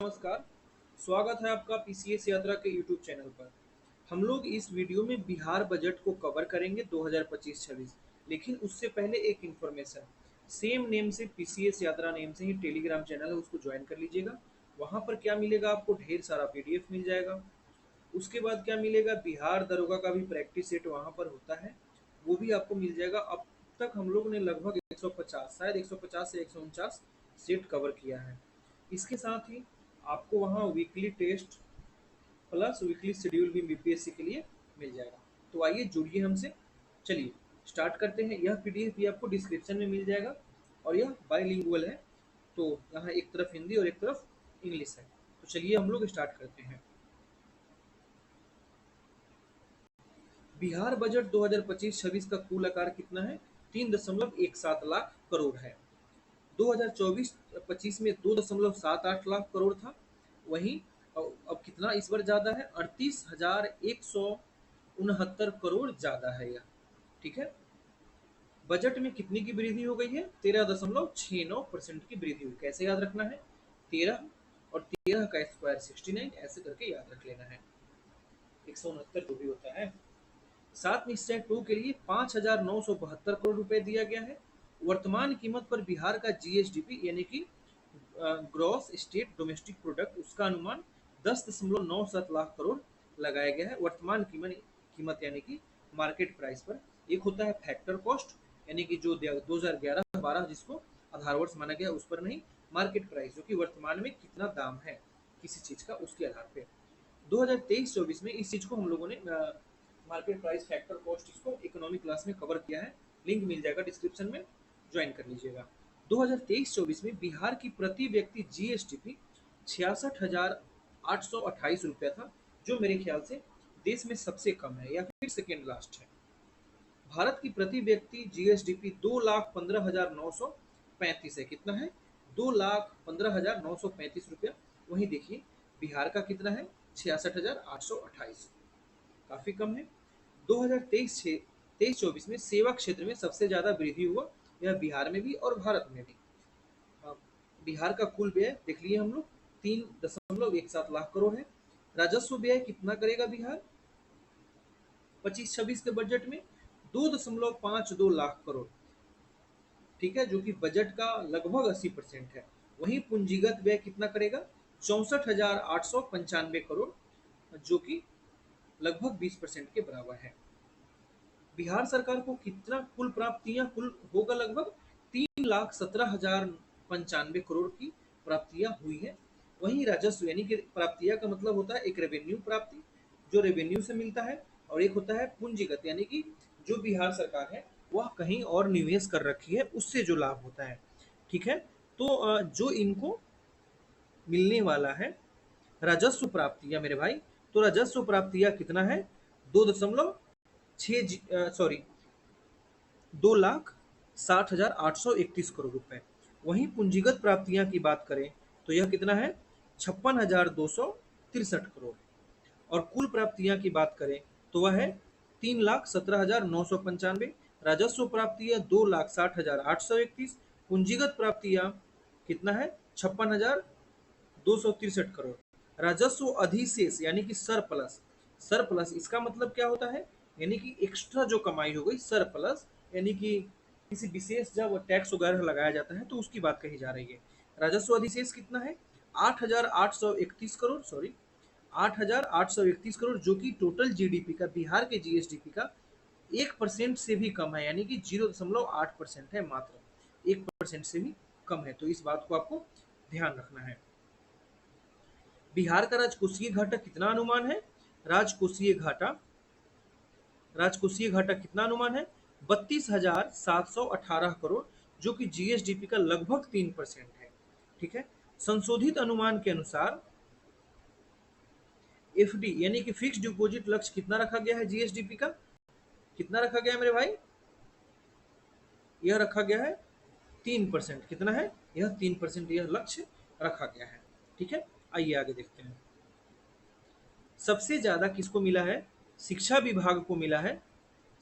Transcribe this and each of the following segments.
नमस्कार। स्वागत है आपका पीसीएस यात्रा के यूट्यूब चैनल पर। हम लोग इस वीडियो में बिहार बजट को कवर करेंगे 2025-26। लेकिन उससे पहले एक इन्फॉर्मेशन, सेम नेम से पीसीएस यात्रा नेम से ही टेलीग्राम चैनल है, उसको ज्वाइन कर लीजिएगा। वहाँ पर क्या मिलेगा, आपको ढेर सारा पीडीएफ मिल जाएगा। उसके बाद क्या मिलेगा, बिहार दरोगा का भी प्रैक्टिस सेट वहाँ पर होता है, वो भी आपको मिल जाएगा। अब तक हम लोग ने लगभग 150, शायद 150 से 149 सेट कवर किया है। इसके साथ ही आपको वहाँ weekly test plus weekly schedule भी बीपीएससी के लिए मिल जाएगा। तो आइए जुड़िए हमसे। चलिए स्टार्ट करते हैं। यह पीडीएफ भी आपको डिस्क्रिप्शन में मिल जाएगा और यह बाईलिंगुअल है, तो यहाँ एक तरफ हिंदी और एक तरफ इंग्लिश है। तो चलिए हम लोग स्टार्ट करते हैं। बिहार बजट 2025-26 का कुल आकार कितना है? 3.17 लाख करोड़ है। 2024-25 में 2.78 लाख करोड़ था। वहीं अब कितना इस बार ज़्यादा है? 38,169 करोड़ ज़्यादा है यह। ठीक है। बजट में कितनी की वृद्धि हो गई है? 13.69% की वृद्धि हुई। कैसे याद रखना है? 13 और 13 का स्क्वायर 69, ऐसे करके याद रख लेना है। 169 जो भी होता है। सात निश्चय 2 के लिए 5,972 करोड़ रुपए दिया गया है। वर्तमान कीमत पर बिहार का जीएसडीपी यानी कि ग्रॉस स्टेट डोमेस्टिक प्रोडक्ट, उसका अनुमान 10.97 लाख करोड़ लगाया गया है। वर्तमान कीमत यानी कि मार्केट प्राइस पर। एक होता है फैक्टर कॉस्ट, यानी कि जो 2011-12 जिसको आधार वर्ष माना गया, उस पर नहीं, मार्केट प्राइस जो कि वर्तमान में कितना दाम है किसी चीज का, उसके आधार पे। 2023-24 में इस चीज को हम लोगों ने मार्केट प्राइस फैक्टर कॉस्ट, इसको इकोनॉमिक क्लास में कवर किया है। लिंक मिल जाएगा डिस्क्रिप्शन में, ज्वाइन कर लीजिएगा। 2023-24 में बिहार की प्रति व्यक्ति जीएसटीपी 66,828 रुपया था, जो मेरे ख्याल से देश में सबसे कम है या फिर सेकेंड लास्ट है। भारत की प्रति व्यक्ति जीएसडीपी 2,15,935 है। कितना है? 2,15,935 रुपया। वहीं देखिए बिहार का कितना है? 66,828, काफी कम है। 2023-24 में सेवा क्षेत्र में सबसे ज्यादा वृद्धि हुआ, यह बिहार में भी और भारत में भी। बिहार का कुल व्यय देख लिए हम लोग, 3.17 लाख करोड़ है। राजस्व व्यय कितना करेगा बिहार 25-26 के बजट में? 2.52 लाख करोड़। ठीक है, जो कि बजट का लगभग 80% है। वहीं पूंजीगत व्यय कितना करेगा? 64,895 करोड़, जो कि लगभग 20% के बराबर है। बिहार सरकार को कितना कुल प्राप्तियां कुल होगा? लगभग 3,17,095 करोड़ की प्राप्तियां हुई है। वहीं राजस्व यानी कि प्राप्तियां का मतलब होता है एक रेवेन्यू प्राप्ति, जो रेवेन्यू से मिलता है, और एक होता है पूंजीगत यानी कि जो बिहार सरकार है वह कहीं और निवेश कर रखी है, उससे जो लाभ होता है। ठीक है। तो जो इनको मिलने वाला है राजस्व प्राप्तियां मेरे भाई, तो राजस्व प्राप्तियां कितना है? 2.6 सॉरी 2,60,831 करोड़ रुपए। वहीं पूंजीगत प्राप्तियां की बात करें तो यह कितना है? 56,263 करोड़। और कुल प्राप्तियां की बात करें तो वह है 3,17,995। राजस्व प्राप्तियां 2,60,831। पूंजीगत प्राप्तियां कितना है? 56,263 करोड़। राजस्व अधिशेष यानी कि सरप्लस, सरप्लस इसका मतलब क्या होता है? यानी कि एक्स्ट्रा जो कमाई हो गई, सरप्लस यानी कि किसी विशेष जब टैक्स वगैरह लगाया जाता है तो उसकी बात कही जा रही है। राजस्व अधिशेष कितना है? 8,831 करोड़, सॉरी 8,831 करोड़, जो कि टोटल जीडीपी का, बिहार के जीएसडीपी का 1% से भी कम है, यानी कि 0.8% है मात्र, 1% से भी कम है। तो इस बात को आपको ध्यान रखना है। बिहार का राजकोषीय घाटा कितना अनुमान है? राजकोषीय घाटा, राजकोषीय घाटा कितना अनुमान है? 32,718 करोड़, जो कि जीएसडीपी का लगभग 3% है। ठीक है। संशोधित अनुमान के अनुसार एफडी यानी कि फिक्स डिपॉजिट लक्ष्य कितना रखा गया है जीएसडीपी का? कितना रखा गया है मेरे भाई? यह रखा गया है 3%। कितना है? यह 3% यह लक्ष्य रखा गया है। ठीक है। आइए आगे देखते हैं। सबसे ज्यादा किसको मिला है? शिक्षा विभाग को मिला है।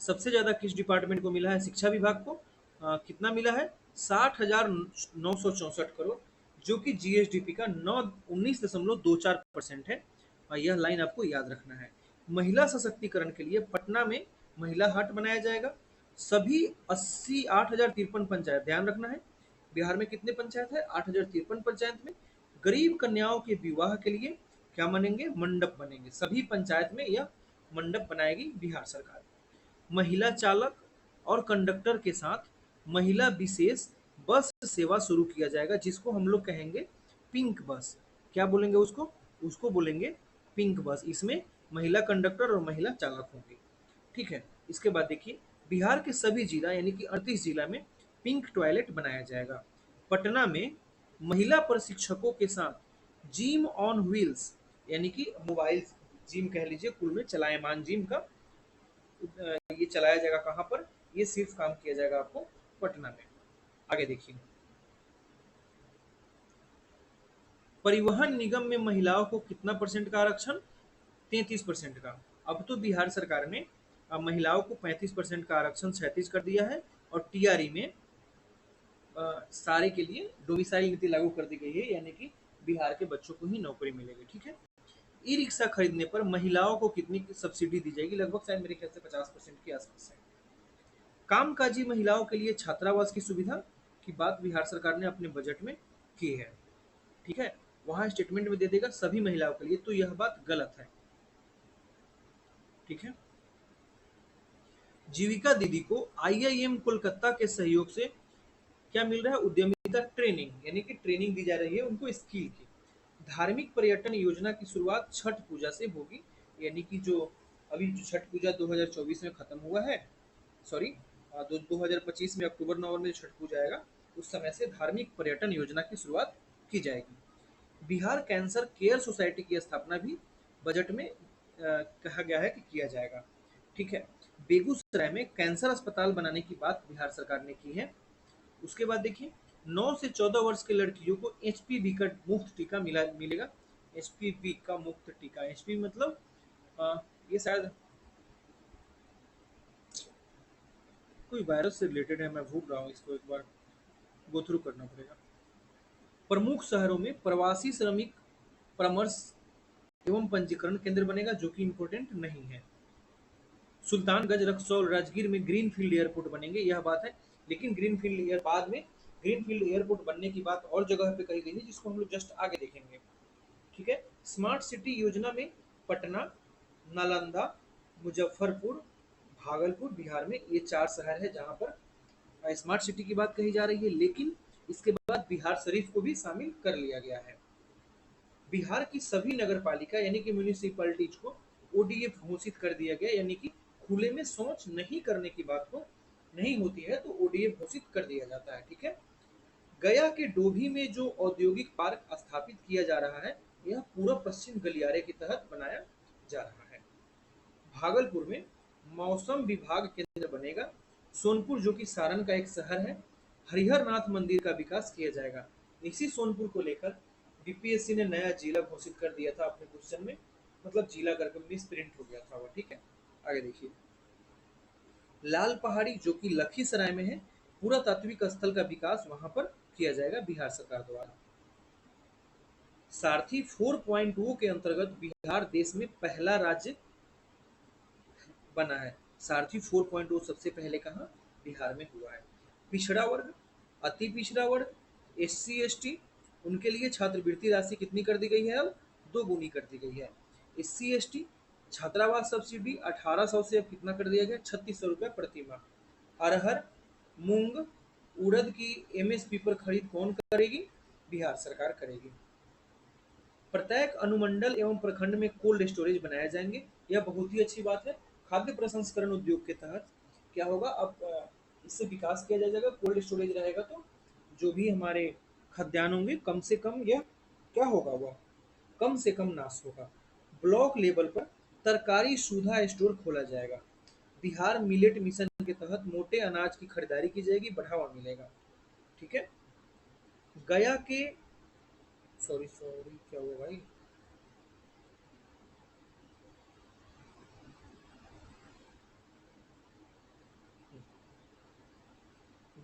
सबसे ज्यादा किस डिपार्टमेंट को मिला है? शिक्षा विभाग को। कितना मिला है? 60,964 करोड़, जो कि जीएसडीपी का 19.24% है। और यह लाइन आपको याद रखना है। महिला सशक्तिकरण के लिए पटना में महिला हाट बनाया जाएगा। सभी 8,053 पंचायत, ध्यान रखना है बिहार में कितने पंचायत है, 8,053 पंचायत में गरीब कन्याओं के विवाह के लिए क्या बनेंगे, मंडप बनेंगे। सभी पंचायत में यह मंडप बनाएगी बिहार सरकार। महिला चालक और कंडक्टर के साथ महिला विशेष बस सेवा शुरू किया जाएगा, जिसको हम लोग कहेंगे पिंक बस। क्या बोलेंगे उसको, उसको बोलेंगे पिंक बस। इसमें महिला कंडक्टर और महिला चालक होंगे। ठीक है, इसके बाद देखिए बिहार के सभी जिला यानी कि 38 जिला में पिंक टॉयलेट बनाया जाएगा। पटना में महिला प्रशिक्षकों के साथ जिम ऑन व्हील्स यानी कि मोबाइल जिम कह लीजिए, कुल में चलायमान जिम का ये चलाया जाएगा। कहाँ पर, ये सिर्फ काम किया जाएगा आपको पटना में। आगे देखिए, परिवहन निगम में महिलाओं को कितना परसेंट का आरक्षण, 33% का। अब तो बिहार सरकार ने महिलाओं को 35% का आरक्षण 36 कर दिया है। और टीआरई में सारे के लिए डोमिसाइल नीति लागू कर दी गई है, यानी कि बिहार के बच्चों को ही नौकरी मिलेगी। ठीक है, ई रिक्शा खरीदने पर महिलाओं को कितनी सब्सिडी दी जाएगी, लगभग शायद मेरे ख्याल से 50% के आसपास है। कामकाजी महिलाओं के लिए छात्रावास की सुविधा की बात बिहार सरकार ने अपने बजट में की है। ठीक है, वहां स्टेटमेंट में दे देगा सभी महिलाओं के लिए, तो यह बात गलत है। ठीक है, जीविका दीदी को आईआईएम कोलकाता के सहयोग से क्या मिल रहा है, उद्यमिता ट्रेनिंग, यानी कि ट्रेनिंग दी जा रही है उनको स्किल की। धार्मिक पर्यटन योजना की शुरुआत छठ पूजा से होगी, यानी कि जो अभी जो छठ पूजा 2024 में खत्म हुआ है, सॉरी 2025 में अक्टूबर नवंबर में छठ पूजा आएगा, उस समय से धार्मिक पर्यटन योजना की शुरुआत की जाएगी। बिहार कैंसर केयर सोसाइटी की स्थापना भी बजट में कहा गया है कि किया जाएगा। ठीक है, बेगूसराय में कैंसर अस्पताल बनाने की बात बिहार सरकार ने की है। उसके बाद देखिए 9 से 14 वर्ष के लड़कियों को एचपीवी का मुफ्त टीका मिलेगा। एचपीवी का मुफ्त टीका, एचपीवी मतलब ये शायद कोई वायरस से रिलेटेड है, मैं भूल रहा हूँ, इसको एक बार गो थ्रू करना पड़ेगा। प्रमुख शहरों में प्रवासी श्रमिक परामर्श एवं पंजीकरण केंद्र बनेगा, जो कि इंपॉर्टेंट नहीं है। सुल्तानगंज, रक्सौल, राजगीर में ग्रीनफील्ड एयरपोर्ट बनेंगे, यह बात है। लेकिन ग्रीनफील्ड एयर बाद में ग्रीनफील्ड एयरपोर्ट बनने की बात और जगह पे कही गई है, जिसको हम लोग जस्ट आगे देखेंगे। ठीक है, स्मार्ट सिटी योजना में पटना, नालंदा, मुजफ्फरपुर, भागलपुर बिहार में ये 4 शहर है जहां पर स्मार्ट सिटी की बात कही जा रही है। लेकिन इसके बाद बिहार शरीफ को भी शामिल कर लिया गया है। बिहार की सभी नगर पालिका यानी कि म्यूनिसिपैलिटीज को ओडीएफ घोषित कर दिया गया, यानी कि खुले में शौच नहीं करने की बात को नहीं होती है तो ओडीएफ घोषित कर दिया जाता है। ठीक है, गया के डोभी में जो औद्योगिक पार्क स्थापित किया जा रहा है, यह पूर्व पश्चिम गलियारे के तहत बनाया जा रहा है। भागलपुर में मौसम विभाग केंद्र बनेगा। सोनपुर जो कि सारण का एक शहर है, हरिहर नाथ मंदिर का विकास किया जाएगा। इसी सोनपुर को लेकर बीपीएससी ने नया जिला घोषित कर दिया था अपने क्वेश्चन में, मतलब जिला करके मिस प्रिंट हो गया था वो। ठीक है, आगे देखिए, लाल पहाड़ी जो कि लखीसराय में है, पुरातात्विक स्थल का विकास वहां पर किया जाएगा बिहार सरकार द्वारा। सारथी 4.0 के अंतर्गत बिहार देश में पहला राज्य बना है। सारथी 4.0 सबसे पहले कहाँ, बिहार में हुआ है। पिछड़ा वर्ग, अति पिछड़ा वर्ग, एससी एसटी, उनके लिए छात्रवृत्ति राशि कितनी कर दी गई है, अब 2 गुनी कर दी गई है। एससी एसटी छात्रावास सब्सिडी 1800 से अब कितना कर दिया गया, 3600 रुपये प्रति माह। अरहर, मूंग, उड़द की एमएसपी पर खरीद कौन करेगी, बिहार सरकार करेगी। प्रत्येक अनुमंडल एवं प्रखंड में कोल्ड स्टोरेज बनाए जाएंगे, यह बहुत ही अच्छी बात है। खाद्य प्रसंस्करण उद्योग के तहत क्या होगा, अब इससे विकास किया जाएगा। कोल्ड स्टोरेज रहेगा तो जो भी हमारे खाद्यान्न होंगे कम से कम यह क्या होगा, वह कम से कम नाश होगा। ब्लॉक लेवल पर तरकारी सुधा स्टोर खोला जाएगा। बिहार मिलेट मिशन के तहत मोटे अनाज की खरीदारी की जाएगी, बढ़ावा मिलेगा। ठीक है, गया के सॉरी सॉरी क्या हुआ भाई,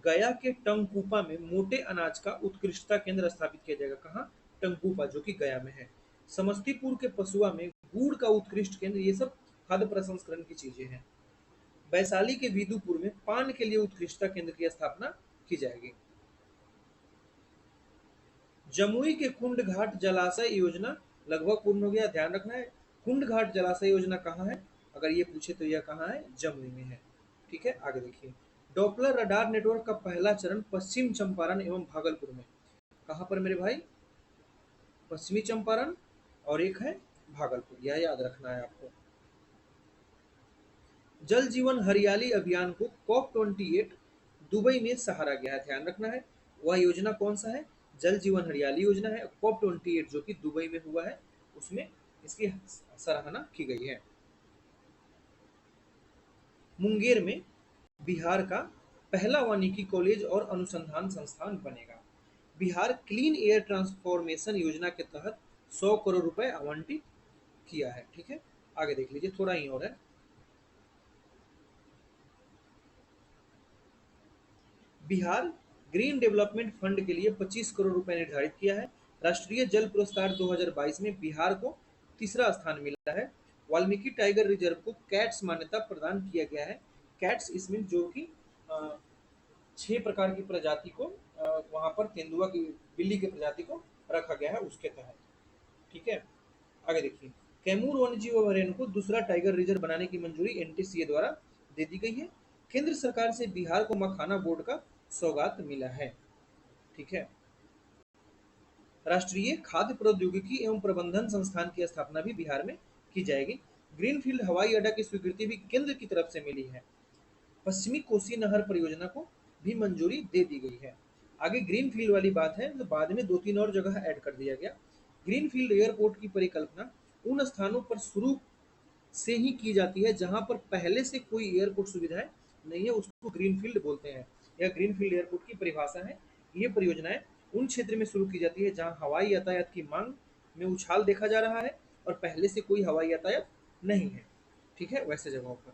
गया के टंगकूपा में मोटे अनाज का उत्कृष्टता केंद्र स्थापित किया जाएगा। कहाँ? टंगकूपा, जो कि गया में है। समस्तीपुर के पसुआ में गुड़ का उत्कृष्ट केंद्र, ये सब खाद्य प्रसंस्करण की चीजें हैं। वैशाली के विदुपुर में पान के लिए उत्कृष्टता केंद्र की स्थापना की जाएगी। जमुई के कुंड घाट जलाशय योजना लगभग पूर्ण हो गया, ध्यान रखना है। कुंड घाट जलाशय योजना कहाँ है? अगर ये पूछे तो यह कहाँ है? जमुई में है। ठीक है, आगे देखिए। डॉपलर रडार नेटवर्क का पहला चरण पश्चिम चंपारण एवं भागलपुर में। कहाँ पर मेरे भाई? पश्चिमी चंपारण और एक है भागलपुर, यह याद रखना है आपको। जल जीवन हरियाली अभियान को COP28 दुबई में सहारा गया है, ध्यान रखना है। वह योजना कौन सा है? जल जीवन हरियाली योजना है। COP28 जो कि दुबई में हुआ है, उसमें इसकी सराहना की गई है। मुंगेर में बिहार का पहला वानिकी कॉलेज और अनुसंधान संस्थान बनेगा। बिहार क्लीन एयर ट्रांसफॉर्मेशन योजना के तहत 100 करोड़ रुपए आवंटित किया है। ठीक है, आगे देख लीजिए, थोड़ा ही और है। बिहार ग्रीन डेवलपमेंट फंड के लिए 25 करोड़ रुपए निर्धारित किया है। राष्ट्रीय जल पुरस्कार 2022 में बिहार को तीसरा स्थान मिला है। वाल्मीकि टाइगर रिजर्व को कैट्स मान्यता प्रदान किया गया है। कैट्स इसमें जो कि 6 प्रकार की प्रजाति को वहां पर तेंदुआ की बिल्ली की प्रजाति को रखा गया है उसके तहत। ठीक है, आगे देखिए। कैमूर वन्यजीव अभयारण्य को दूसरा टाइगर रिजर्व बनाने की मंजूरी NTCA द्वारा दे दी गई है। केंद्र सरकार से बिहार को मखाना बोर्ड का सौगात मिला है। ठीक है, राष्ट्रीय खाद्य प्रौद्योगिकी एवं प्रबंधन संस्थान की स्थापना भी बिहार में की जाएगी। ग्रीनफील्ड हवाई अड्डा की स्वीकृति भी केंद्र की तरफ से मिली है। पश्चिमी कोसी नहर परियोजना को भी मंजूरी दे दी गई है। आगे ग्रीनफील्ड वाली बात है, तो बाद में 2-3 और जगह ऐड कर दिया गया। ग्रीनफील्ड एयरपोर्ट की परिकल्पना उन स्थानों पर शुरू से ही की जाती है जहां पर पहले से कोई एयरपोर्ट सुविधाएं नहीं है, उसको ग्रीनफील्ड बोलते हैं। यह ग्रीनफील्ड एयरपोर्ट की परिभाषा है। ये परियोजनाएं उन क्षेत्र में शुरू की जाती है जहां हवाई यातायात की मांग में उछाल देखा जा रहा है और पहले से कोई हवाई यातायात नहीं है। ठीक है, वैसे जगहों पर।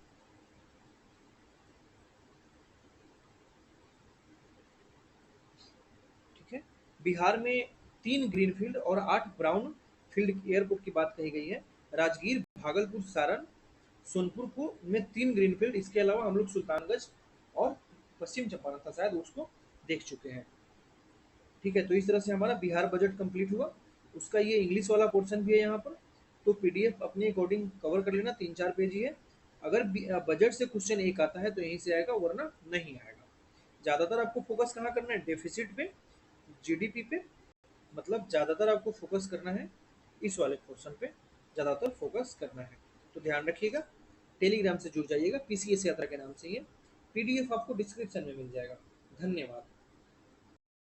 ठीक है, बिहार में 3 ग्रीनफील्ड और 8 ब्राउन फील्ड एयरपोर्ट की बात कही गई है। राजगीर, भागलपुर, सारण, सोनपुर को में 3 ग्रीनफील्ड, इसके अलावा हम लोग सुल्तानगंज और पश्चिम चंपारण था शायद, उसको देख चुके हैं। ठीक है, तो इस तरह से हमारा बिहार बजट कंप्लीट हुआ। उसका ये इंग्लिश वाला पोर्शन भी है यहाँ पर, तो PDF अपने अकॉर्डिंग कवर कर लेना, 3-4 पेज ही है। अगर बजट से क्वेश्चन एक आता है तो यहीं से आएगा, वरना नहीं आएगा। ज़्यादातर आपको फोकस कहाँ करना है? डेफिसिट पे, GDP पे, मतलब ज़्यादातर आपको फोकस करना है इस वाले पोर्शन पे, ज़्यादातर फोकस करना है। तो ध्यान रखिएगा, टेलीग्राम से जुड़ जाइएगा, PCS यात्रा के नाम से ही है। PDF आपको डिस्क्रिप्शन में मिल जाएगा। धन्यवाद।